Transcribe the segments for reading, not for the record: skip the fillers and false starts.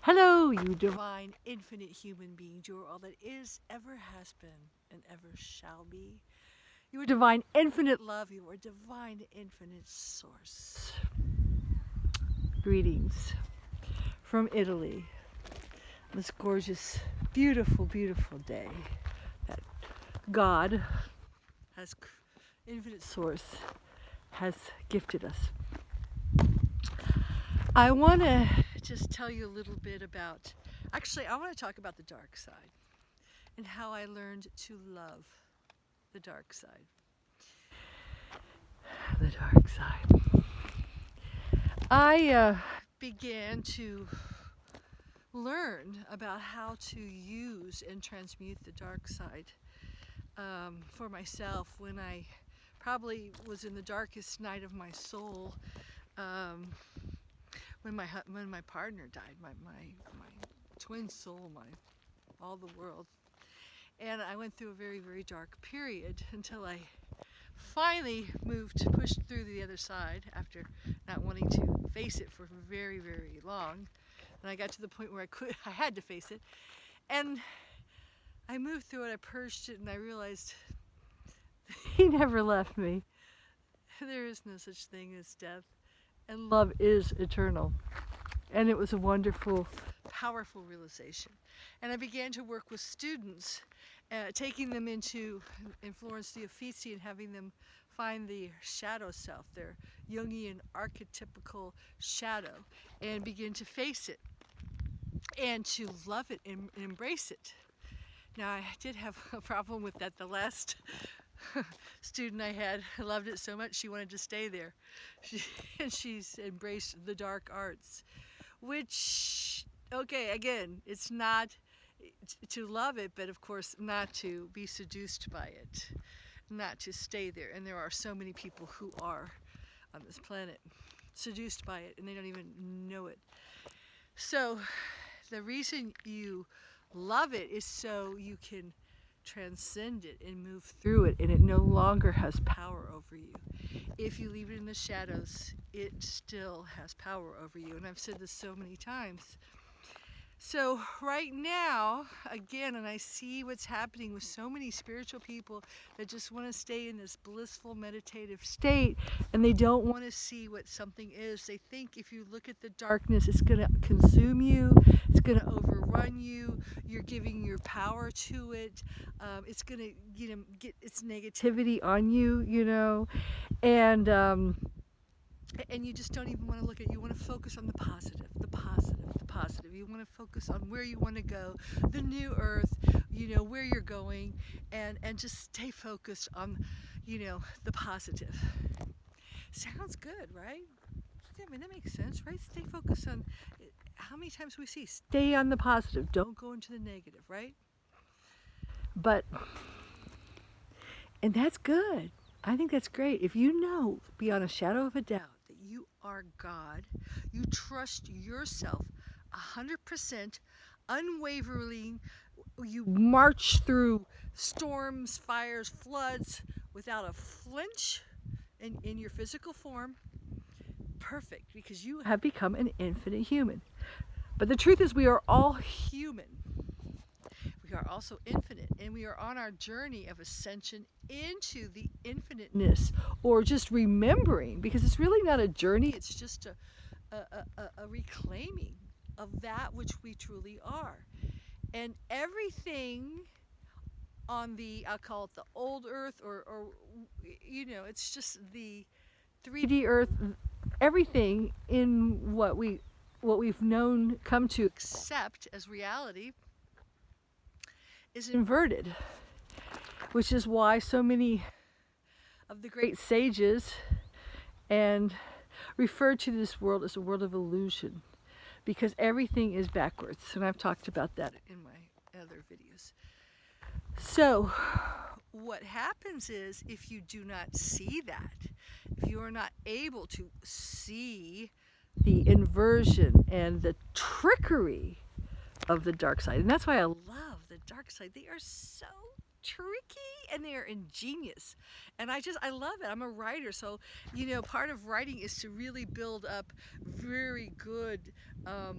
Hello, you divine, infinite human beings. You are all that is, ever has been, and ever shall be. You are divine, infinite love. You are divine, infinite source. Greetings from Italy. This gorgeous, beautiful, beautiful day that God has, infinite source, has gifted us. I want to just tell you a little bit about, actually, I want to talk about the dark side and how I learned to love the dark side. The dark side. I began to learn about how to use and transmute the dark side for myself when I probably was in the darkest night of my soul. When my partner died, my twin soul, all the world, and I went through a very, very dark period until I finally pushed through the other side after not wanting to face it for very, very long. And I got to the point where I had to face it, and I moved through it. I purged it, and I realized he never left me. There is no such thing as death, and love is eternal. And it was a wonderful, powerful realization. And I began to work with students, taking them into Florence the Uffizi and having them find the shadow self, their Jungian archetypical shadow, and begin to face it and to love it and embrace it. Now, I did have a problem with that. The last student I had loved it so much she wanted to stay there. She's embraced the dark arts, which, okay, again, it's not to love it, but of course not to be seduced by it, not to stay there. And there are so many people who are on this planet seduced by it and they don't even know it. So the reason you love it is so you can transcend it and move through it, and it no longer has power over you. If you leave it in the shadows, it still has power over you. And I've said this so many times. So right now, again, and I see what's happening with so many spiritual people that just want to stay in this blissful meditative state, and they don't want to see what something is. They think if you look at the darkness, it's going to consume you, it's going to overrun you, you're giving your power to it, it's going to get its negativity on you, and you just don't even want to look at it. You want to focus on the positive, the positive, the positive. You want to focus on where you want to go, the new earth, where you're going, and just stay focused on, the positive. Sounds good, right? I mean, that makes sense, right? Stay focused on, how many times we see, stay on the positive, don't go into the negative, right? But, and that's good. I think that's great. If you know beyond a shadow of a doubt that you are God, you trust yourself 100%, unwavering, you march through storms, fires, floods without a flinch in your physical form, perfect, because you have become an infinite human. But the truth is we are all human. We are also infinite, and we are on our journey of ascension into the infiniteness, or just remembering, because it's really not a journey, it's just a reclaiming of that which we truly are. And everything on the, I'll call it the old earth, or it's just the 3D earth, everything in what we've known, come to accept as reality, is inverted, which is why so many of the great sages and referred to this world as a world of illusion, because everything is backwards, and I've talked about that in my other videos. So what happens is, if you do not see that, if you are not able to see the inversion and the trickery of the dark side, and that's why I love the dark side. They are so tricky and they are ingenious. And I love it. I'm a writer, so part of writing is to really build up very good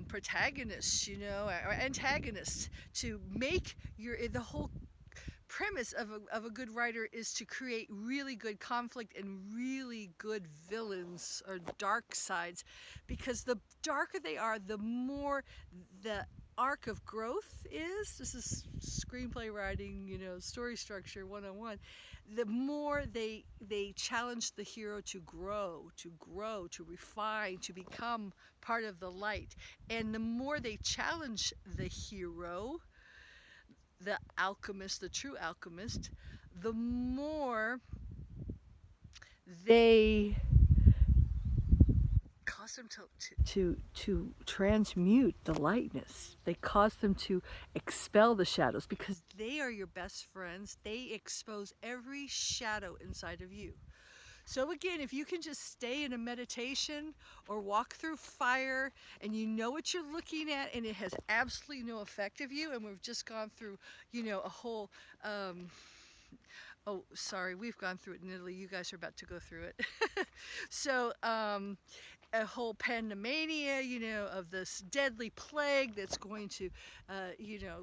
protagonists, or antagonists, to make the whole premise of a good writer is to create really good conflict and really good villains or dark sides, because the darker they are, the more the arc of growth is. This is screenplay writing, story structure 101. The more they challenge the hero to grow, to refine, to become part of the light. And the more they challenge the hero, the alchemist, the true alchemist, the more they cause them to transmute the lightness. They cause them to expel the shadows, because they are your best friends. They expose every shadow inside of you. So again, if you can just stay in a meditation or walk through fire and you know what you're looking at and it has absolutely no effect of you, and we've just gone through, a whole, oh, sorry, we've gone through it in Italy. You guys are about to go through it. So, a whole pandemania, of this deadly plague that's going to,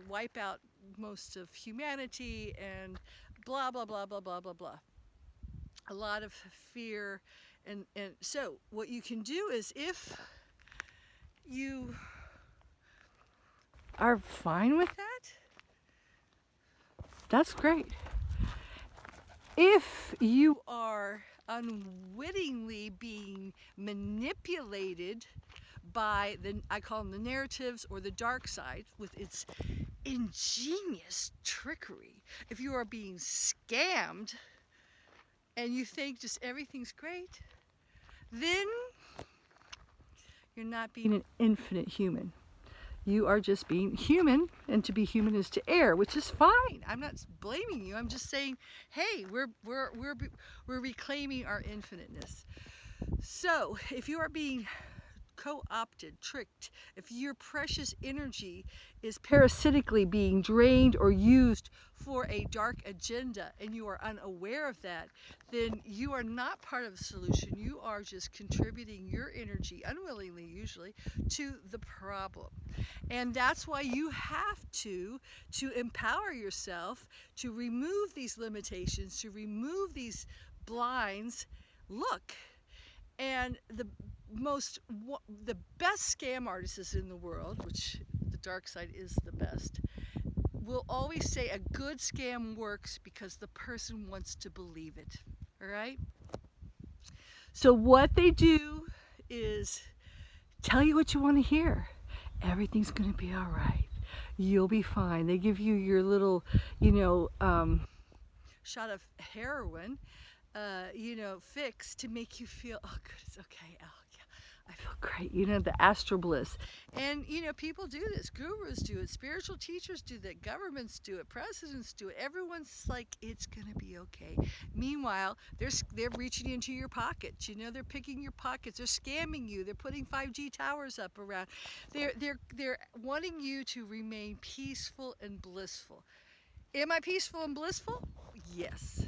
wipe out most of humanity, and blah, blah, blah, blah, blah, blah, blah. A lot of fear. And so what you can do is, if you are fine with that, that's great. If you are unwittingly being manipulated by I call them the narratives or the dark side with its ingenious trickery, if you are being scammed and you think just everything's great, then you're not being an infinite human. You are just being human, and to be human is to err, which is fine. I'm not blaming you. I'm just saying, hey, we're reclaiming our infiniteness. So if you are being co-opted, tricked, if your precious energy is parasitically being drained or used for a dark agenda and you are unaware of that, then you are not part of the solution. You are just contributing your energy, unwillingly usually, to the problem. And that's why you have to empower yourself, to remove these limitations, to remove these blinds. Look, and the best scam artists in the world, which the dark side is the best, will always say a good scam works because the person wants to believe it. All right? So what they do is tell you what you want to hear. Everything's going to be all right. You'll be fine. They give you your little, shot of heroin, fix to make you feel, oh, good, it's okay. Oh, yeah, I feel great. The astral bliss. And, people do this. Gurus do it. Spiritual teachers do that. Governments do it. Presidents do it. Everyone's like, it's going to be okay. Meanwhile, they're reaching into your pockets. They're picking your pockets. They're scamming you. They're putting 5G towers up around. They're wanting you to remain peaceful and blissful. Am I peaceful and blissful? Yes.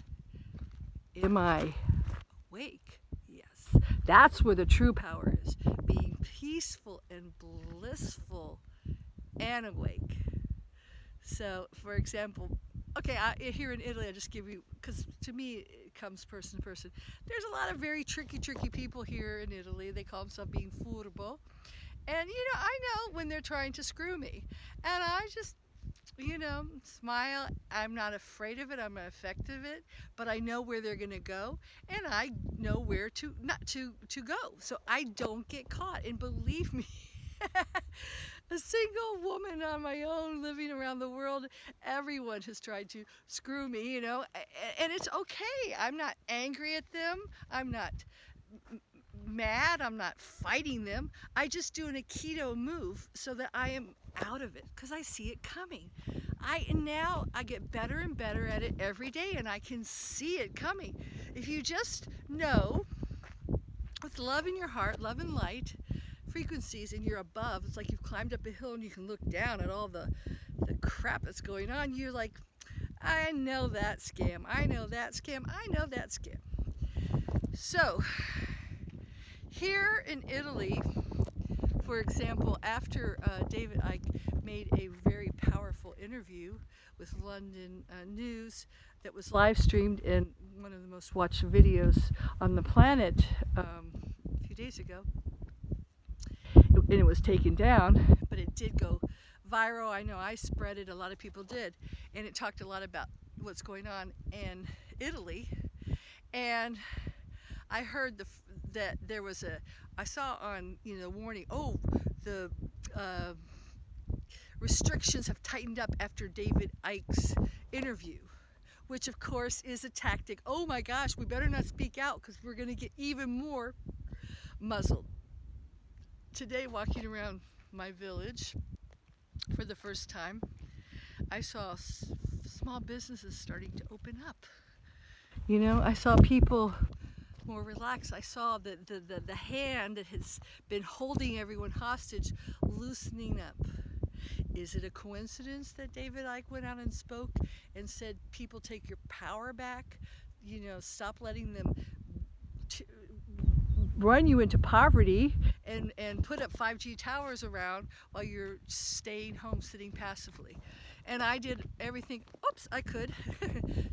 Am I awake? Yes. That's where the true power is. Being peaceful and blissful and awake. So, for example, okay, here in Italy, I just give you, because to me it comes person to person. There's a lot of very tricky people here in Italy. They call themselves being furbo. And, I know when they're trying to screw me. And I just, smile. I'm not afraid of it. I'm not affected of it. But I know where they're going to go. And I know where to not to go. So I don't get caught. And believe me, a single woman on my own living around the world, everyone has tried to screw me, and it's okay. I'm not angry at them. I'm not mad. I'm not fighting them. I just do an Aikido move so that I am out of it, because I see it coming. Now I get better and better at it every day, and I can see it coming. If you just know, with love in your heart, love and light frequencies, and you're above, it's like you've climbed up a hill and you can look down at all the crap that's going on. You're like, I know that scam. I know that scam. I know that scam. So, here in Italy, for example, after David Icke made a very powerful interview with London News that was live streamed in one of the most watched videos on the planet a few days ago, and it was taken down, but it did go viral. I know I spread it, a lot of people did, and it talked a lot about what's going on in Italy. And I heard that there was I saw on warning, oh, the restrictions have tightened up after David Icke's interview, which of course is a tactic. Oh my gosh, we better not speak out because we're going to get even more muzzled. Today, walking around my village for the first time, I saw small businesses starting to open up. I saw people more relaxed. I saw the hand that has been holding everyone hostage loosening up. Is it a coincidence that David Icke went out and spoke and said, people, take your power back? Stop letting them run you into poverty and put up 5G towers around while you're staying home sitting passively. And I did everything I could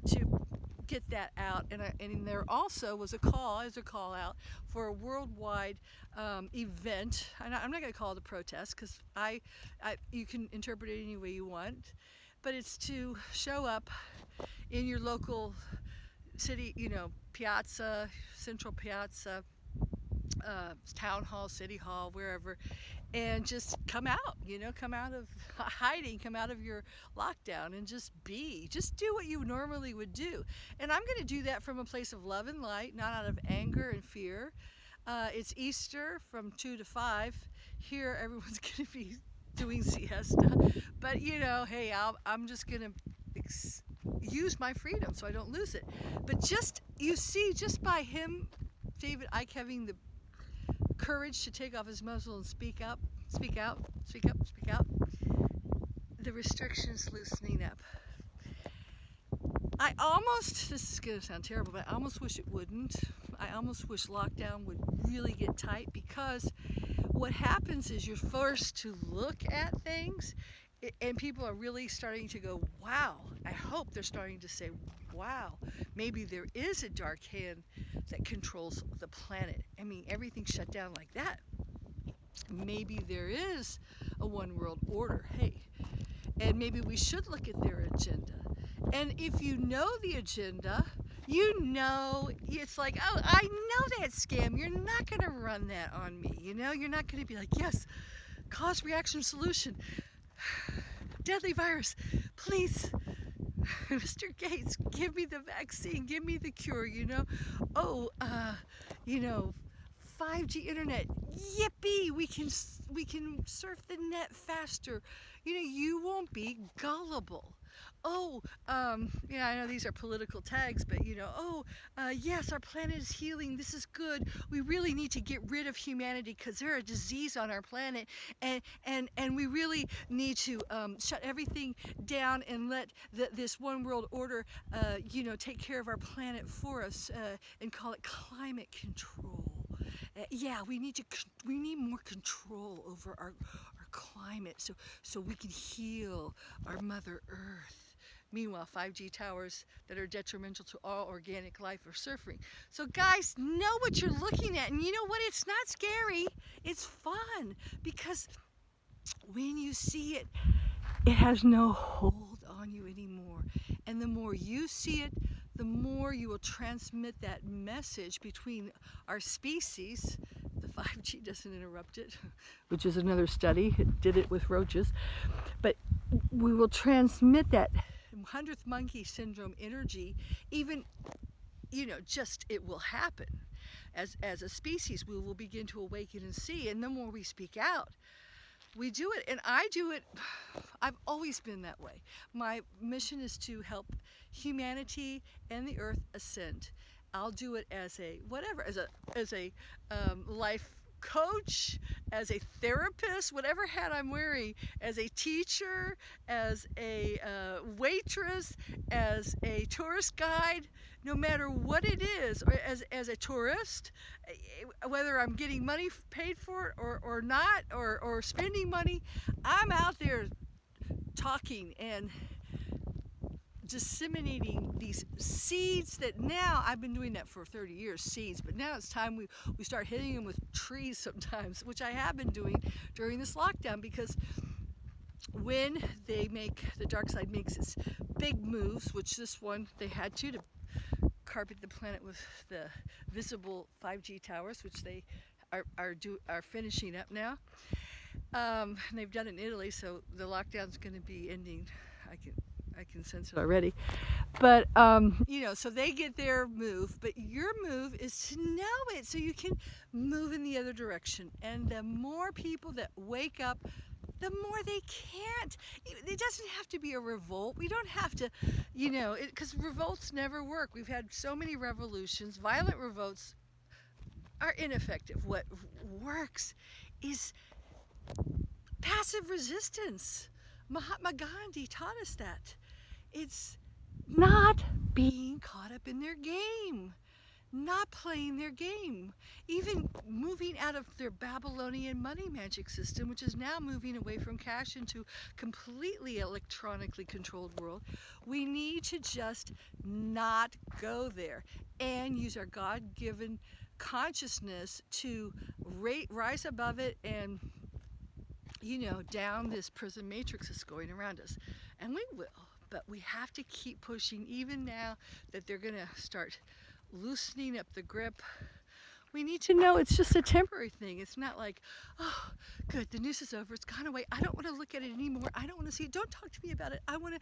to get that out, and there also was a call out for a worldwide event. I'm not going to call it a protest because you can interpret it any way you want, but it's to show up in your local city, piazza, central piazza, town hall, city hall, wherever, and just come out, come out of hiding, come out of your lockdown and just do what you normally would do. And I'm going to do that from a place of love and light, not out of anger and fear. It's Easter from 2 to 5. Here, everyone's going to be doing siesta. But, hey, I'm just going to use my freedom so I don't lose it. But just by him, David Icke, having the courage to take off his muzzle and speak out, the restrictions loosening up. This is going to sound terrible, but I almost wish it wouldn't. I almost wish lockdown would really get tight, because what happens is you're forced to look at things, and people are really starting to go, wow. I hope they're starting to say, wow, maybe there is a dark hand that controls the planet. I mean, everything's shut down like that. Maybe there is a one world order. Hey, and maybe we should look at their agenda. And if you know the agenda, it's like, oh, I know that scam. You're not going to run that on me. You're not going to be like, yes, cause reaction solution, deadly virus, please, Mr. Gates, give me the vaccine, give me the cure, 5G internet, yippee, we can surf the net faster. You won't be gullible. I know these are political tags, but yes, our planet is healing. This is good. We really need to get rid of humanity because there's a disease on our planet, and we really need to shut everything down and let this one world order, take care of our planet for us, and call it climate control. We need more control over our climate, so we can heal our Mother Earth. Meanwhile, 5G towers that are detrimental to all organic life are surfing. So guys, know what you're looking at, and you know what? It's not scary. It's fun, because when you see it, it has no hold on you anymore. And the more you see it, the more you will transmit that message between our species. The 5G doesn't interrupt it, which is another study. It did it with roaches. But we will transmit that 100th monkey syndrome energy, even, it will happen. As a species, we will begin to awaken and see, and the more we speak out, we do it. And I do it. I've always been that way. My mission is to help humanity and the earth ascend. I'll do it as a life coach, as a therapist, whatever hat I'm wearing, as a teacher, as a waitress, as a tourist guide, no matter what it is, or as a tourist, whether I'm getting money paid for it or not, or spending money, I'm out there talking and disseminating these seeds that now, I've been doing that for 30 years, seeds, but now it's time we start hitting them with trees sometimes, which I have been doing during this lockdown, because when the dark side makes its big moves, which this one they had to carpet the planet with the visible 5G towers, which they are finishing up now. And they've done it in Italy, so the lockdown's going to be ending. I can sense it already. But so they get their move, but your move is to know it so you can move in the other direction. And the more people that wake up, the more they can't. It doesn't have to be a revolt. We don't have to, because revolts never work. We've had so many revolutions. Violent revolts are ineffective. What works is passive resistance. Mahatma Gandhi taught us that. It's not being caught up in their game, not playing their game, even moving out of their Babylonian money magic system, which is now moving away from cash into completely electronically controlled world. We need to just not go there and use our God-given consciousness to rise above it and down this prison matrix that's going around us. And we will, but we have to keep pushing, even now that they're going to start loosening up the grip. We need to know it's just a temporary thing. It's not like, oh, good, the news is over, it's gone away. I don't want to look at it anymore. I don't want to see it. Don't talk to me about it. I want to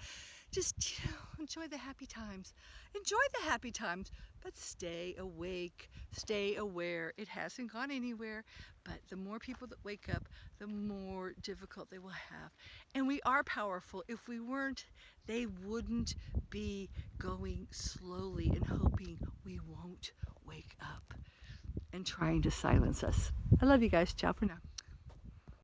just enjoy the happy times. Enjoy the happy times, but stay awake, stay aware. It hasn't gone anywhere, but the more people that wake up, the more difficult they will have. And we are powerful. If we weren't, they wouldn't be going slowly and hoping we won't wake up and trying to silence us. I love you guys. Ciao for now.